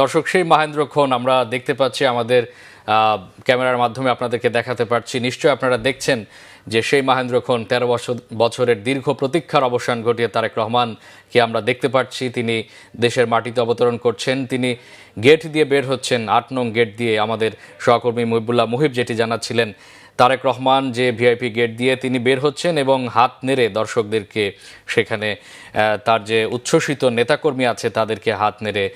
দর্শক, সেই মহেন্দ্রক্ষণ আমরা দেখতে পাচ্ছি, আমাদের ক্যামেরার মাধ্যমে আপনাদেরকে দেখাতে পারছি। নিশ্চয়ই আপনারা দেখছেন যে সেই মহেন্দ্রক্ষণ ১৩ বছরের দীর্ঘ প্রতীক্ষার অবসান ঘটিয়ে তারেক রহমানকে আমরা দেখতে পাচ্ছি। তিনি দেশের মাটিতে অবতরণ করছেন। তিনি গেট দিয়ে বের হচ্ছেন, ৮ নং গেট দিয়ে। আমাদের সহকর্মী মুহিবুল্লাহ মুহিব যেটি জানাচ্ছিলেন, তারেক রহমান যে ভিআইপি গেট দিয়ে তিনি বের হচ্ছেন এবং হাত নেড়ে দর্শকদেরকে, সেখানে তার যে উচ্ছ্বসিত নেতাকর্মী আছে তাদেরকে হাত নেড়ে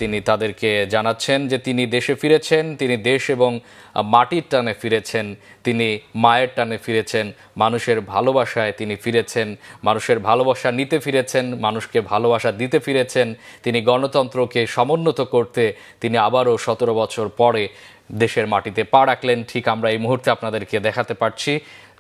তিনি তাদেরকে জানাচ্ছেন যে তিনি দেশে ফিরেছেন, তিনি দেশ এবং মাটির টানে ফিরেছেন, তিনি মায়ের টানে ফিরেছেন, মানুষের ভালোবাসায় তিনি ফিরেছেন, মানুষের ভালোবাসা নিতে ফিরেছেন, মানুষকে ভালোবাসা দিতে ফিরেছেন, তিনি গণতন্ত্রকে সমুন্নত করতে তিনি আবারও ১৭ বছর পরে দেশের মাটিতে পা রাখলেন। ঠিক আমরা এই মুহূর্তে আপনাদেরকে দেখাতে পারছি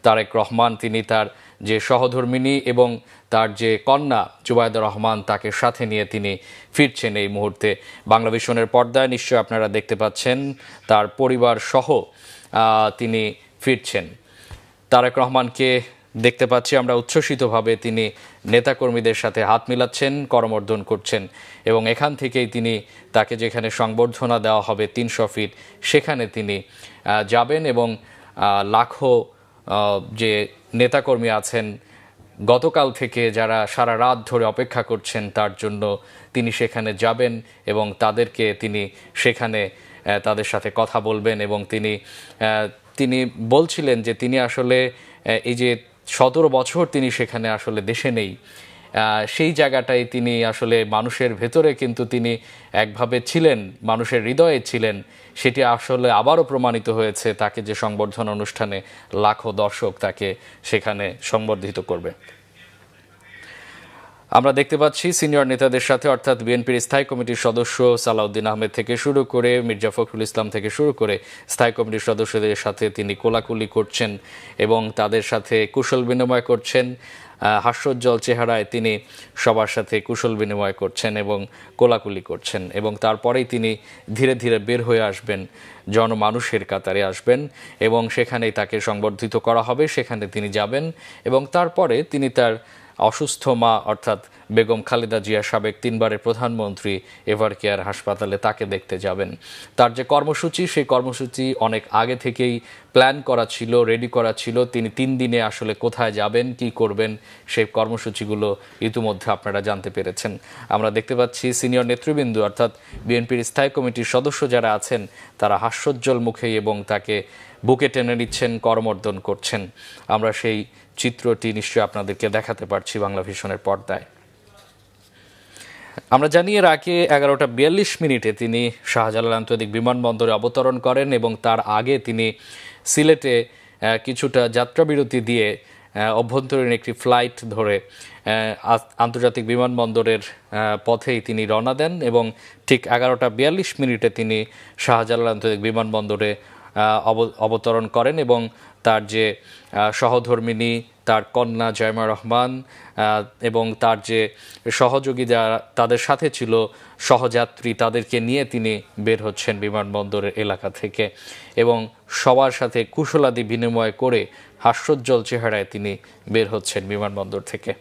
তারেক রহমান, তিনি তার যে সহধর্মিণী এবং তার যে কন্যা জুবাইদা রহমান, তাকে সাথে নিয়ে তিনি ফিরছেন এই মুহূর্তে বাংলাভিশনের পর্দায়। নিশ্চয় আপনারা দেখতে পাচ্ছেন তার পরিবার সহ তিনি ফিরছেন। তারেক রহমানকে দেখতে পাচ্ছি আমরা উচ্ছ্বসিতভাবে তিনি নেতাকর্মীদের সাথে হাত মিলাচ্ছেন, করমর্দন করছেন এবং এখান থেকেই তিনি তাকে যেখানে সংবর্ধনা দেওয়া হবে ৩০০ ফিট, সেখানে তিনি যাবেন এবং লাখো যে নেতাকর্মী আছেন গতকাল থেকে যারা সারা রাত ধরে অপেক্ষা করছেন তার জন্য, তিনি সেখানে যাবেন এবং তাদেরকে তিনি সেখানে তাদের সাথে কথা বলবেন। এবং তিনি বলছিলেন যে তিনি আসলে এই যে ১৭ বছর তিনি সেখানে আসলে দেশে নেই, সেই জায়গাটাই তিনি আসলে মানুষের ভেতরে কিন্তু তিনি একভাবে ছিলেন, মানুষের হৃদয়ে ছিলেন। সেটি আসলে আবারও প্রমাণিত হয়েছে, তাকে যে সংবর্ধনা অনুষ্ঠানে লাখো দর্শক তাকে সেখানে সংবর্ধিত করবে। আমরা দেখতে পাচ্ছি সিনিয়র নেতাদের সাথে, অর্থাৎ বিএনপির স্থায়ী কমিটির সদস্য সালাউদ্দিন আহমেদ থেকে শুরু করে মির্জা ফখরুল ইসলাম থেকে শুরু করে স্থায়ী কমিটির সদস্যদের সাথে তিনি কোলাকুলি করছেন এবং তাদের সাথে কুশল বিনিময় করছেন। হাস্যোজ্জ্বল চেহারায় তিনি সবার সাথে কুশল বিনিময় করছেন এবং কোলাকুলি করছেন এবং তারপরেই তিনি ধীরে ধীরে বের হয়ে আসবেন, জনমানুষের কাতারে আসবেন এবং সেখানেই তাকে সংবর্ধিত করা হবে, সেখানে তিনি যাবেন এবং তারপরে তিনি তার অসুস্থ মা অর্থাৎ বেগম খালেদা জিয়া, সাবেক 3 বারের প্রধানমন্ত্রী, এভার কেয়ার হাসপাতালে তাকে দেখতে যাবেন। তার যে কর্মসূচি, সেই কর্মসূচি অনেক আগে থেকেই প্ল্যান করা ছিল, রেডি করা ছিল। তিনি 3 দিনে আসলে কোথায় যাবেন, কি করবেন, সেই কর্মসূচিগুলো ইতিমধ্যে আপনারা জানতে পেরেছেন। আমরা দেখতে পাচ্ছি সিনিয়র নেতৃবৃন্দ অর্থাৎ বিএনপির স্থায়ী কমিটির সদস্য যারা আছেন তারা হাস্যোজ্জ্বল মুখেই এবং তাকে বুকে টেনে নিচ্ছেন, করমর্দন করছেন। আমরা সেই চিত্রটি নিশ্চয়ই আপনাদেরকে দেখাতে পারছি বাংলাভিশনের পর্দায়। আমরা জানি এর আগে 11:42 তিনি শাহজালাল আন্তর্জাতিক বিমানবন্দরে অবতরণ করেন এবং তার আগে তিনি সিলেটে কিছুটা যাত্রাবিরতি দিয়ে অভ্যন্তরীণ একটি ফ্লাইট ধরে আন্তর্জাতিক বিমানবন্দরের পথেই তিনি রওনা দেন এবং ঠিক 11:42 তিনি শাহজালাল আন্তর্জাতিক বিমানবন্দরে অবতরণ করেন এবং তার যে সহধর্মিণী, তার কন্যা জয়মা রহমান এবং তার যে সহযোগী যারা তাদের সাথে ছিল সহযাত্রী, তাদেরকে নিয়ে তিনি বের হচ্ছেন বিমানবন্দরের এলাকা থেকে এবং সবার সাথে কুশলাদি বিনিময় করে হাস্যোজ্জ্বল চেহারায় তিনি বের হচ্ছেন বিমানবন্দর থেকে।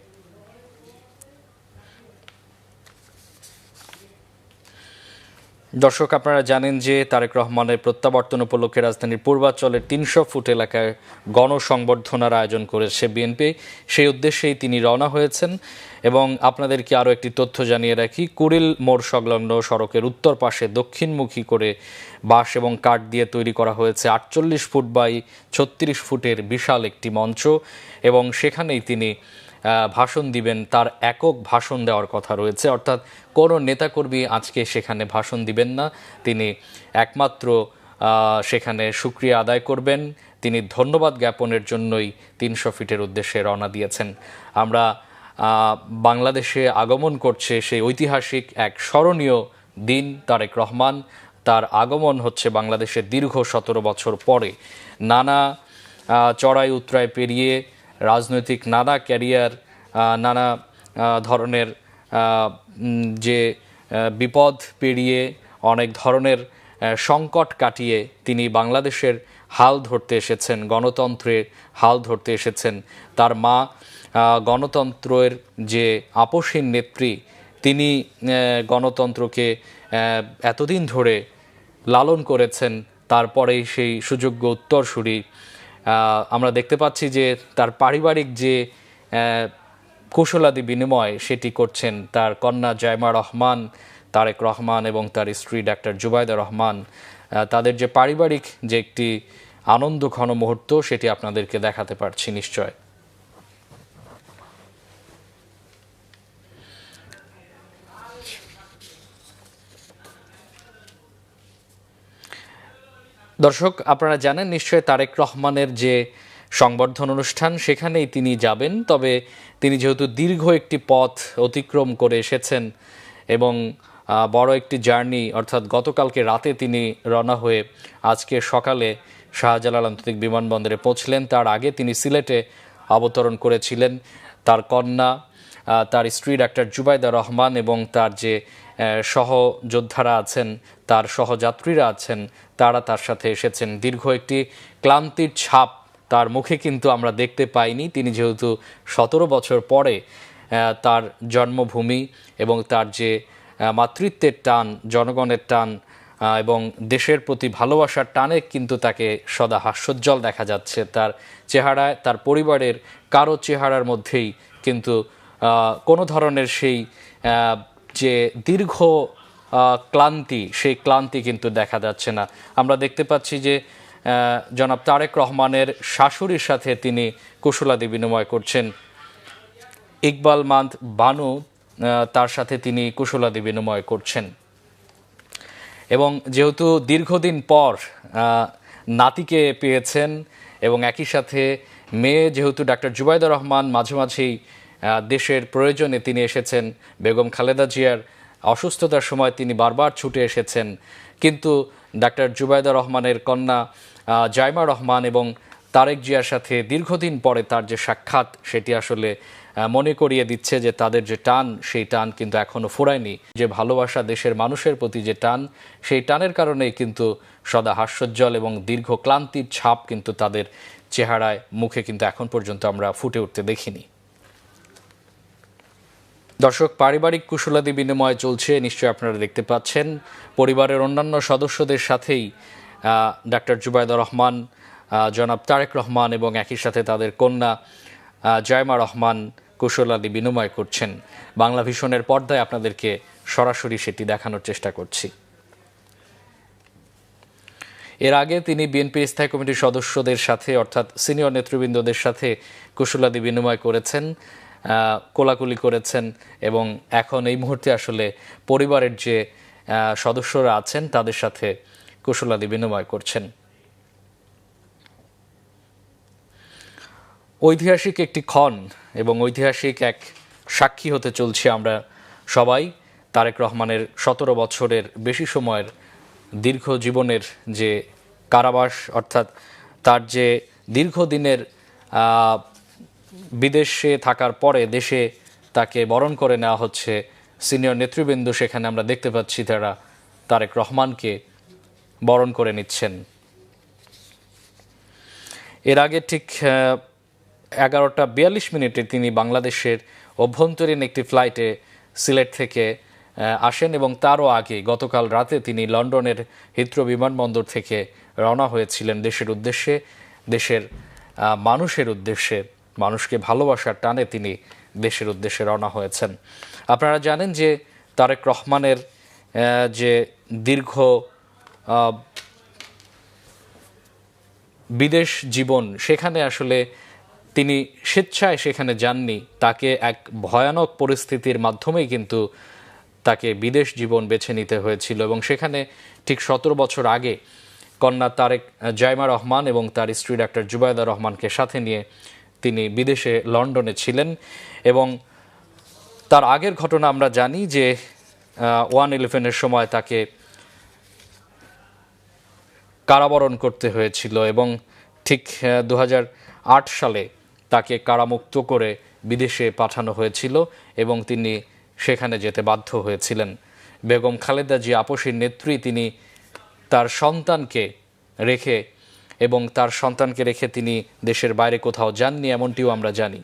দর্শক, আপনারা জানেন যে তারেক রহমানের প্রত্যাবর্তন উপলক্ষে রাজধানীর পূর্বাঞ্চলের ৩০০ ফুট এলাকায় গণসংবর্ধনার আয়োজন করেছে বিএনপি। সেই উদ্দেশ্যেই তিনি রওনা হয়েছেন এবং আপনাদেরকে আরও একটি তথ্য জানিয়ে রাখি, কুড়িল মোড় সংলগ্ন সড়কের উত্তর পাশে দক্ষিণমুখী করে বাঁশ এবং কাঠ দিয়ে তৈরি করা হয়েছে ৪৮ ফুট বাই ৩৬ ফুটের বিশাল একটি মঞ্চ এবং সেখানেই তিনি ভাষণ দিবেন। তার একক ভাষণ দেওয়ার কথা রয়েছে, অর্থাৎ কোনো নেতাকর্মী আজকে সেখানে ভাষণ দিবেন না। তিনি একমাত্র সেখানে শুকরিয়া আদায় করবেন, তিনি ধন্যবাদ জ্ঞাপনের জন্যই ৩০০ ফিটের উদ্দেশ্যে রওনা দিয়েছেন। আমরা বাংলাদেশে আগমন করছে সেই ঐতিহাসিক এক স্মরণীয় দিন তারেক রহমান। তার আগমন হচ্ছে বাংলাদেশের দীর্ঘ ১৭ বছর পরে। নানা চড়াই উতরাই পেরিয়ে রাজনৈতিক নানা ক্যারিয়ার, নানা ধরনের যে বিপদ পেরিয়ে, অনেক ধরনের সংকট কাটিয়ে তিনি বাংলাদেশের হাল ধরতে এসেছেন, গণতন্ত্রের হাল ধরতে এসেছেন। তার মা গণতন্ত্রের যে আপসহীন নেত্রী, তিনি গণতন্ত্রকে এতদিন ধরে লালন করেছেন, তারপরেই সেই সুযোগ্য উত্তরসূরি আমরা দেখতে পাচ্ছি যে তার পারিবারিক যে কুশলাদি বিনিময় সেটি করছেন তার কন্যা জাইমা রহমান, তারেক রহমান এবং তার স্ত্রী ডাক্তার জুবাইদা রহমান। তাদের যে পারিবারিক যে একটি আনন্দ ঘন মুহূর্ত সেটি আপনাদেরকে দেখাতে পারছি নিশ্চয়। দর্শক, আপনারা জানেন নিশ্চয় তারেক রহমানের যে সংবর্ধন অনুষ্ঠান সেখানেই তিনি যাবেন, তবে তিনি যেহেতু দীর্ঘ একটি পথ অতিক্রম করে এসেছেন এবং বড় একটি জার্নি, অর্থাৎ গতকালকে রাতে তিনি রওনা হয়ে আজকে সকালে শাহজালাল আন্তর্জাতিক বিমানবন্দরে পৌঁছলেন। তার আগে তিনি সিলেটে অবতরণ করেছিলেন। তার কন্যা, তার স্ত্রী ডাক্তার জুবাইদা রহমান এবং তার যে সহযোদ্ধারা আছেন, তার সহযাত্রীরা আছেন, তারা তার সাথে এসেছেন। দীর্ঘ একটি ক্লান্তির ছাপ তার মুখে কিন্তু আমরা দেখতে পাইনি। তিনি যেহেতু 17 বছর পরে তার জন্মভূমি এবং তার যে মাতৃত্বের টান, জনগণের টান এবং দেশের প্রতি ভালোবাসার টানে কিন্তু তাকে সদা হাস্যোজ্জ্বল দেখা যাচ্ছে। তার চেহারায়, তার পরিবারের কারো চেহারার মধ্যেই কিন্তু কোনো ধরনের সেই যে দীর্ঘ ক্লান্তি, সেই ক্লান্তি কিন্তু দেখা যাচ্ছে না। আমরা দেখতে পাচ্ছি যে জনাব তারেক রহমানের শাশুড়ির সাথে তিনি কুশলাদি বিনিময় করছেন। ইকবাল মান্দ বানু, তার সাথে তিনি কুশলাদি বিনিময় করছেন। এবং যেহেতু দীর্ঘদিন পর নাতিকে পেয়েছেন এবং একই সাথে মেয়ে যেহেতু ডাক্তার জুবাইদা রহমান মাঝে মাঝেই দেশের প্রয়োজনে তিনি এসেছেন, বেগম খালেদা জিয়ার অসুস্থতার সময় তিনি বারবার ছুটে এসেছেন, কিন্তু ডাক্তার জুবাইদা রহমানের কন্যা জাইমা রহমান এবং তারেক জিয়ার সাথে দীর্ঘদিন পরে তার যে সাক্ষাৎ সেটি আসলে মনে করিয়ে দিচ্ছে যে তাদের যে টান, সেই টান কিন্তু এখনও ফুরায়নি। যে ভালোবাসা, দেশের মানুষের প্রতি যে টান, সেই টানের কারণেই কিন্তু সদা হাস্যোজ্জ্বল এবং দীর্ঘ ক্লান্তির ছাপ কিন্তু তাদের চেহারায়, মুখে কিন্তু এখন পর্যন্ত আমরা ফুটে উঠতে দেখিনি। দর্শক, পারিবারিক কুশলাদি বিনিময় চলছে, নিশ্চয়ই আপনারা দেখতে পাচ্ছেন। পরিবারের অন্যান্য সদস্যদের সাথেই ডাক্তার জুবাইদা রহমান, জনাব তারেক রহমান এবং একই সাথে তাদের কন্যা জাইমা রহমান কুশলাদি বিনিময় করছেন। বাংলা ভিশনের পর্দায় আপনাদেরকে সরাসরি সেটি দেখানোর চেষ্টা করছি। এর আগে তিনি বিএনপির স্থায়ী কমিটির সদস্যদের সাথে, অর্থাৎ সিনিয়র নেতৃবৃন্দদের সাথে কুশলাদি বিনিময় করেছেন, কোলাকুলি করেছেন এবং এখন এই মুহূর্তে আসলে পরিবারের যে সদস্যরা আছেন তাদের সাথে কুশলাদি বিনিময় করছেন। ঐতিহাসিক একটি ক্ষণ এবং ঐতিহাসিক এক সাক্ষী হতে চলছি আমরা সবাই। তারেক রহমানের 17 বছরের বেশি সময়ের দীর্ঘ জীবনের যে কারাবাস, অর্থাৎ তার যে দীর্ঘদিনের বিদেশে থাকার পরে দেশে তাকে বরণ করে নেওয়া হচ্ছে সিনিয়র নেতৃবৃন্দ, সেখানে আমরা দেখতে পাচ্ছি তারা তারেক রহমানকে বরণ করে নিচ্ছেন। এর আগে ঠিক 11:42 তিনি বাংলাদেশের অভ্যন্তরীণ একটি ফ্লাইটে সিলেট থেকে আসেন এবং তারও আগে গতকাল রাতে তিনি লন্ডনের হিথ্রো বিমানবন্দর থেকে রওনা হয়েছিলেন দেশের উদ্দেশ্যে, দেশের মানুষের উদ্দেশ্যে। মানুষকে ভালোবাসার টানে তিনি দেশের উদ্দেশ্যে রওনা হয়েছেন। আপনারা জানেন যে তারেক রহমানের যে দীর্ঘ বিদেশ জীবন, সেখানে আসলে তিনি স্বেচ্ছায় সেখানে যাননি। তাকে এক ভয়ানক পরিস্থিতির মাধ্যমেই কিন্তু তাকে বিদেশ জীবন বেছে নিতে হয়েছিল এবং সেখানে ঠিক 17 বছর আগে কন্যা জাইমা রহমান এবং তার স্ত্রী ডাক্তার জুবাইদা রহমানকে সাথে নিয়ে তিনি বিদেশে লন্ডনে ছিলেন। এবং তার আগের ঘটনা আমরা জানি যে 1/11-এর সময় তাকে কারাবরণ করতে হয়েছিল এবং ঠিক 2008 সালে তাকে কারামুক্ত করে বিদেশে পাঠানো হয়েছিল এবং তিনি সেখানে যেতে বাধ্য হয়েছিলেন। বেগম খালেদা জিয়া আপসীর নেত্রী, তিনি তার সন্তানকে রেখে তিনি দেশের বাইরে কোথাও যাননি, এমনটিও আমরা জানি।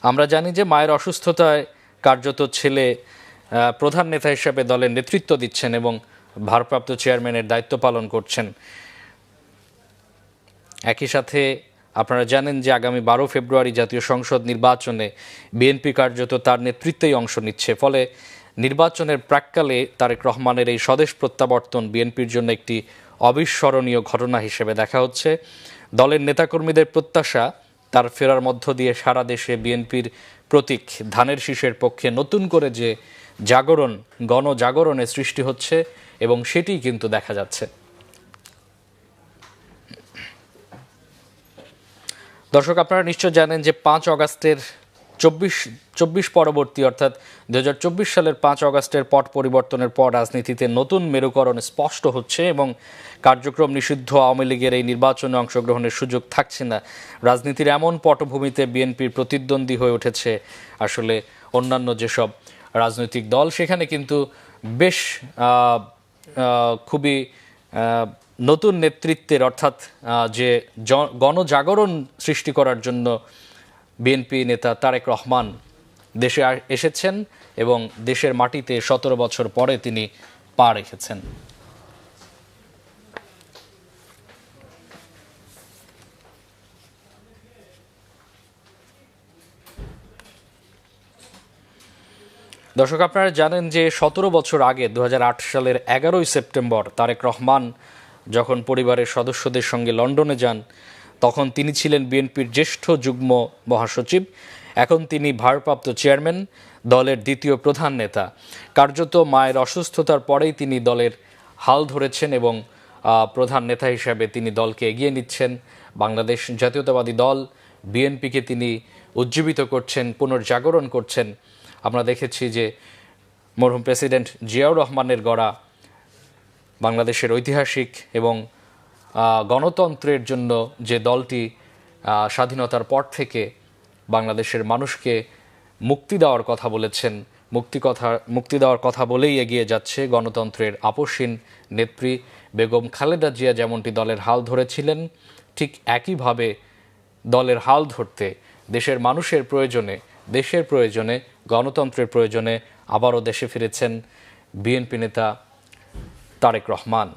আমরা জানি যে মায়ের অসুস্থতায় কার্যত ছেলে প্রধান নেতা হিসেবে দলের নেতৃত্ব দিচ্ছেন এবং ভারপ্রাপ্ত চেয়ারম্যানের দায়িত্ব পালন করছেন। একই সাথে আপনারা জানেন যে আগামী 12 ফেব্রুয়ারি জাতীয় সংসদ নির্বাচনে বিএনপি কার্যত তার নেতৃত্বেই অংশ নিচ্ছে। ফলে নির্বাচনের প্রাক্কালে তারেক রহমানের এই স্বদেশ প্রত্যাবর্তন বিএনপির জন্য একটি অবিস্মরণীয় ঘটনা হিসেবে দেখা হচ্ছে। দলের নেতাকর্মীদের প্রত্যাশা, তার ফেরার মধ্য দিয়ে সারা দেশে বিএনপির প্রতীক ধানের শীষের পক্ষে নতুন করে যে জাগরণ, গণজাগরণের সৃষ্টি হচ্ছে এবং সেটিই কিন্তু দেখা যাচ্ছে। দর্শক, আপনারা নিশ্চয় জানেন যে 5 অগাস্টের 24 পরবর্তী অর্থাৎ 2024 সালের 5 অগাস্টের পট পরিবর্তনের পর রাজনীতিতে নতুন মেরুকরণ স্পষ্ট হচ্ছে এবং কার্যক্রম নিষিদ্ধ আওয়ামী লীগের এই নির্বাচনে অংশগ্রহণের সুযোগ থাকছে না। রাজনীতির এমন পটভূমিতে বিএনপির প্রতিদ্বন্দ্বী হয়ে উঠেছে আসলে অন্যান্য যেসব রাজনৈতিক দল, সেখানে কিন্তু বেশ খুবই নতুন নেতৃত্বের অর্থাৎ যে গণজাগরণ সৃষ্টি করার জন্য বিএনপি নেতা তারেক রহমান দেশে এসেছেন এবং দেশের মাটিতে 17 বছর পরে তিনি পা রেখেছেন। দর্শক, আপনারা জানেন যে 17 বছর আগে 2008 সালের 11ই সেপ্টেম্বর তারেক রহমান যখন পরিবারের সদস্যদের সঙ্গে লন্ডনে যান, তখন তিনি ছিলেন বিএনপির জ্যেষ্ঠ যুগ্ম মহাসচিব। এখন তিনি ভারপ্রাপ্ত চেয়ারম্যান, দলের দ্বিতীয় প্রধান নেতা। কার্যত মায়ের অসুস্থতার পরেই তিনি দলের হাল ধরেছেন এবং প্রধান নেতা হিসেবে তিনি দলকে এগিয়ে নিচ্ছেন। বাংলাদেশ জাতীয়তাবাদী দল বিএনপিকে তিনি উজ্জীবিত করছেন, পুনর্জাগরণ করছেন। আমরা দেখেছি যে মরহুম প্রেসিডেন্ট জিয়াউর রহমানের গড়া বাংলাদেশের ঐতিহাসিক এবং গণতন্ত্রের জন্য যে দলটি স্বাধীনতার পর থেকে বাংলাদেশের মানুষকে মুক্তি দেওয়ার কথা বলেছেন, মুক্তি দেওয়ার কথা বলেই এগিয়ে যাচ্ছে গণতন্ত্রের আপসহীন নেত্রী বেগম খালেদা জিয়া যেমনটি দলের হাল ধরেছিলেন, ঠিক একইভাবে দলের হাল ধরতে দেশের মানুষের প্রয়োজনে, দেশের প্রয়োজনে, গণতন্ত্রের প্রয়োজনে আবারও দেশে ফিরেছেন বিএনপি নেতা তারেক রহমান।